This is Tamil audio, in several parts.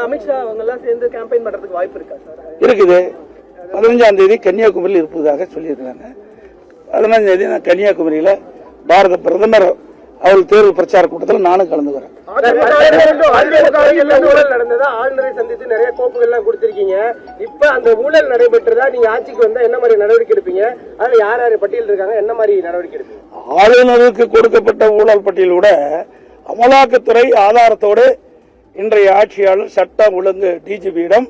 அமித்ஷா அவங்க எல்லாம் சேர்ந்து கேம்பெயின் பண்றதுக்கு வாய்ப்பு இருக்கா சார்? இருக்குது. 15ஆம் தேதி கன்னியாகுமரியில் இருப்பதாக சொல்லியிருக்கிறாங்க. 15ஆம் தேதி நான் கன்னியாகுமரியில பாரத பிரதமர் அவர்கள் தேர்தல் பிரச்சார கூட்டத்தில் நானும் கலந்துக்கிறேன். நடந்ததா ஆளுநரை சந்தித்து நிறைய கோப்புகள் எல்லாம் கொடுத்திருக்கீங்க. இப்ப அந்த ஊழல் நடைபெற்றதா நீங்க ஆட்சிக்கு வந்தா என்ன மாதிரி நடவடிக்கை எடுப்பீங்க? அதுல யார் யார் பட்டியல் இருக்காங்க, என்ன மாதிரி நடவடிக்கை எடுப்பீங்க? ஆளுநருக்கு கொடுக்கப்பட்ட ஊழல் பட்டியலோட அமலாக்கத்துறை ஆதாரத்தோடு இன்றைய ஆட்சியாளர் சட்ட ஒழுங்கு டிஜிபியிடம்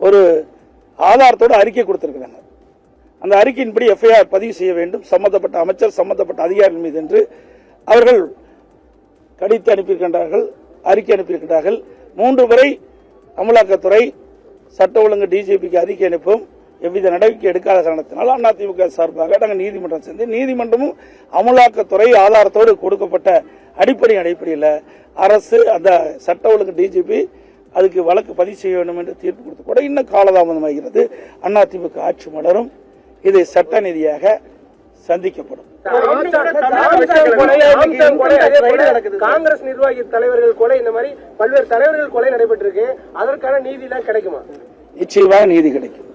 ஒரு ஆதாரத்தோடு அறிக்கை கொடுத்திருக்கிறாங்க. அந்த அறிக்கையின்படி எஃப்ஐஆர் பதிவு செய்ய வேண்டும் சம்பந்தப்பட்ட அமைச்சர் சம்பந்தப்பட்ட அதிகாரிகள் மீது என்று அவர்கள் கடித்து அனுப்பியிருக்கின்றார்கள், அறிக்கை அனுப்பியிருக்கின்றார்கள். 3 முறை அமலாக்கத்துறை சட்ட ஒழுங்கு டிஜிபிக்கு அறிக்கை அனுப்பும் எவ்வித நடவடிக்கை எடுக்காத காரணத்தினால் அதிமுக சார்பாக நாங்கள் நீதிமன்றம் சென்று நீதிமன்றமும் அமலாக்கத்துறை ஆதாரத்தோடு கொடுக்கப்பட்ட அடிப்படையில் அரசு அந்த சட்ட ஒழுங்கு டிஜிபி அதுக்கு வழக்கு பதிவு செய்ய வேண்டும் என்று தீர்ப்பு கொடுத்து கூட இன்னும் காலதாமதமாகிறது. அதிமுக ஆட்சி மலரும், இதை சட்ட நீதியாக சந்திக்கப்படும். காங்கிரஸ் நிர்வாகி தலைவர்கள் கொலை, இந்த மாதிரி பல்வேறு தலைவர்கள் கொலை நடைபெற்றிருக்கு. அதற்கான நீதி எல்லாம் கிடைக்குமா? நிச்சயமாக நீதி கிடைக்கும்.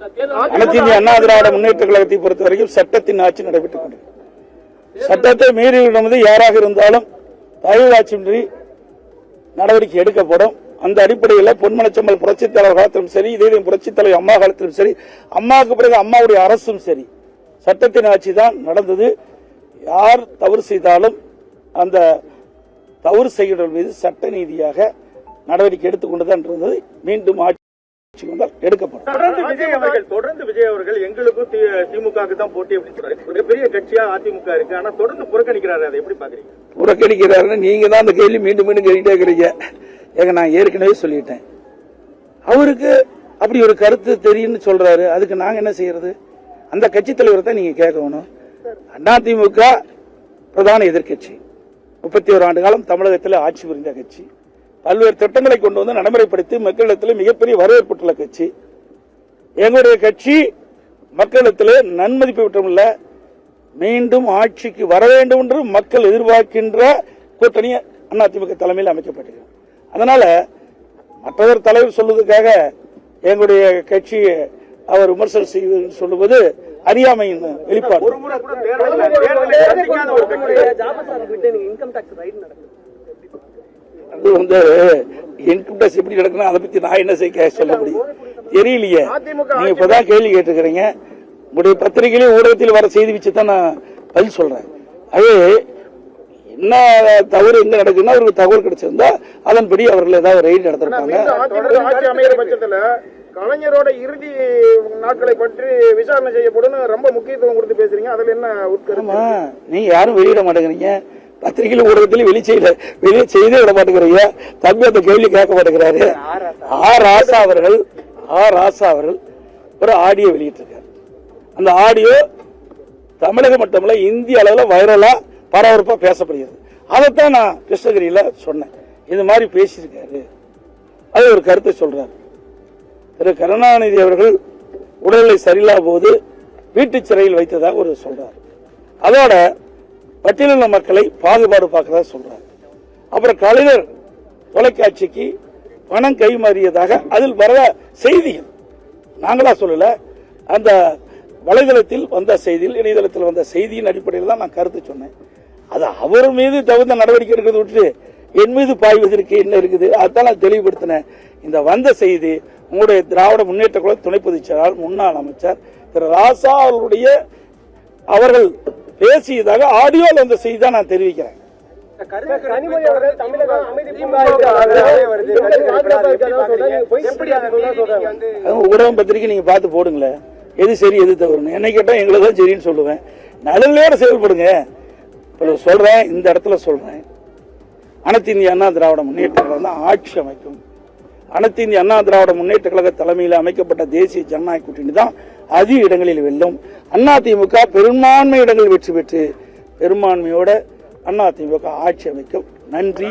அனைத்து இந்திய அண்ணா திராவிட முன்னேற்ற கழகத்தை பொறுத்த வரைக்கும் சட்டத்தின் ஆட்சி நடைபெற்றுக் கொண்டிருக்கிறது. சட்டத்தை மீறி யாராக இருந்தாலும் தயவுதாட்சியின்றி நடவடிக்கை எடுக்கப்படும். அந்த அடிப்படையில் பொன்மனச்செம்மல் புரட்சித் தலைவர் காலத்திலும் சரி, இதே புரட்சித் தலைவர் அம்மா காலத்திலும் சரி, அம்மாவுக்கு பிறகு அம்மாவுடைய அரசும் சரி, சட்டத்தின் ஆட்சி தான் நடந்தது. யார் தவறு செய்தாலும் அந்த தவறு செய்கிறவர்கள் மீது சட்ட நீதியாக நடவடிக்கை எடுத்துக்கொண்டுதான் இருந்தது. மீண்டும் ஆட்சி வந்தால் எடுக்கப்படும். தொடர்ந்து விஜய் அவர்கள் எங்களுக்கும் திமுக தான் போட்டி அப்படின்னு சொல்றாரு. மிகப்பெரிய கட்சியா அதிமுக இருக்கு, ஆனா தொடர்ந்து புறக்கணிக்கிறாரு. அதை எப்படி பாக்குறீங்க? புறக்கணிக்கிறாருன்னு நீங்க தான் அந்த கேள்வி மீண்டும் மீண்டும் கேட்டுட்டே இருக்கிறீங்க. ஏங்க நான் ஏற்கனவே சொல்லிட்டேன், அவருக்கு அப்படி ஒரு கருத்து தெரியும்னு சொல்றாரு. அதுக்கு நாங்க என்ன செய்யறது? அந்த கட்சி தலைவரை தான் நீங்க கேட்கணும். அதிமுக பிரதான எதிர்கட்சி, 31 ஆண்டு காலம் தமிழகத்தில் ஆட்சி புரிந்த கட்சி, பல்வேறு திட்டங்களை கொண்டு வந்து நடைமுறைப்படுத்தி மக்களிடத்தில் மிகப்பெரிய வரவேற்புள்ள கட்சி. எங்களுடைய கட்சி மக்களிடத்தில் நன்மதிப்பு பெற்றுள்ள மீண்டும் ஆட்சிக்கு வர வேண்டும் என்று மக்கள் எதிர்பார்க்கின்ற கூட்டணி அதிமுக தலைமையில் அமைக்கப்பட்டிருக்கிறது. அதனால மற்றவர் தலைவர் சொல்வதற்காக எங்களுடைய கட்சி அவர் விமர்சனம் செய்வது சொல்லுவது அறியாமையின் வெளிப்பாடு. அது வந்து இன்கம் டாக்ஸ் எப்படி நடக்கணும், அதை பத்தி நான் என்ன செய்ய சொல்ல முடியும் தெரியலையே. நீங்க இப்பதான் கேள்வி கேட்டுக்கிறீங்க. உங்களுடைய பத்திரிகையிலும் ஊடகத்தில் வர செய்தி வச்சு தான் நான் பதில் சொல்றேன். அது என்ன தவறு எங்க நடக்குன்னா அவருக்கு தகவல் கிடைச்சிருந்தா அதன்படி அவர்கள் ஏதாவது ரெய்டு நடத்திருப்பாங்க. கலைஞரோட இறுதி நாட்களை பற்றி விசாரணை செய்யப்படும் ரொம்ப முக்கியத்துவம் கொடுத்து பேசுறீங்க. அதுல என்ன உட்கருத்து? நீங்க யாரும் வெளியிட மாட்டேங்கிறீங்க. பத்திரிகையில ஊடகத்தில் வெளியே செய்தே விட மாட்டேங்கிறீங்க. தம்பி அந்த கேள்வி கேட்க மாட்டேங்கிறாரு. ஆர் ராசா அவர்கள் ஒரு ஆடியோ வெளியிட்டிருக்காரு. அந்த ஆடியோ தமிழகம் மட்டுமல்ல இந்திய அளவில் வைரலா பரபரப்பா பேசப்படுகிறது. அதைத்தான் நான் கிருஷ்ணகிரியில சொன்னேன். இது மாதிரி பேசியிருக்காரு, அது ஒரு கருத்தை சொல்றாரு. திரு கருணாநிதி அவர்கள் உடல்நிலை சரியில்லாத போது வீட்டு சிறையில் வைத்ததாக ஒரு சொல்றாரு. அதோட பட்டியலின மக்களை பாகுபாடு பார்க்கிறதா சொல்றாரு. அப்புறம் கலைஞர் தொலைக்காட்சிக்கு பணம் கைமாறியதாக அதில் வர செய்திகள் நாங்களா சொல்லல, அந்த வலைதளத்தில் வந்த செய்தியில் இணையதளத்தில் வந்த செய்தியின் அடிப்படையில் தான் நான் கருத்து சொன்னேன். அது அவர் மீது தகுந்த நடவடிக்கை எடுக்கிறது விட்டு என் மீது பாய்வதற்கு என்ன இருக்குது அதான் நான் தெளிவுபடுத்தினேன். இந்த வந்த செய்தி உங்களுடைய திராவிட முன்னேற்ற கழக துணை பொதுச் செயலாளர் முன்னாள் அமைச்சர் திரு ராசா அவர்கள் பேசியதாக ஆடியோவில் வந்த செய்தி தான் நான் தெரிவிக்கிறேன். ஊடகம் பத்திரிகை நீங்க பார்த்து போடுங்களேன், எது சரி எது தவறுன்னு. என்னை கேட்டா எங்களை தான் சரின்னு சொல்லுவேன். நடுநிலையோட செயல்படுங்க. சொல்றேன், இந்த இடத்துல சொல்றேன், அனைத்து இந்திய அண்ணா திராவிட முன்னேற்ற கழகம் தான் ஆட்சி அமைக்கும். அனைத்து இந்திய அண்ணா திராவிட முன்னேற்ற கழக தலைமையில் அமைக்கப்பட்ட தேசிய ஜனநாயக கூட்டணி தான் அதிக இடங்களில் வெல்லும். அதிமுக பெரும்பான்மை இடங்களில் வெற்றி பெற்று பெரும்பான்மையோட அதிமுக ஆட்சி அமைக்கும். நன்றி.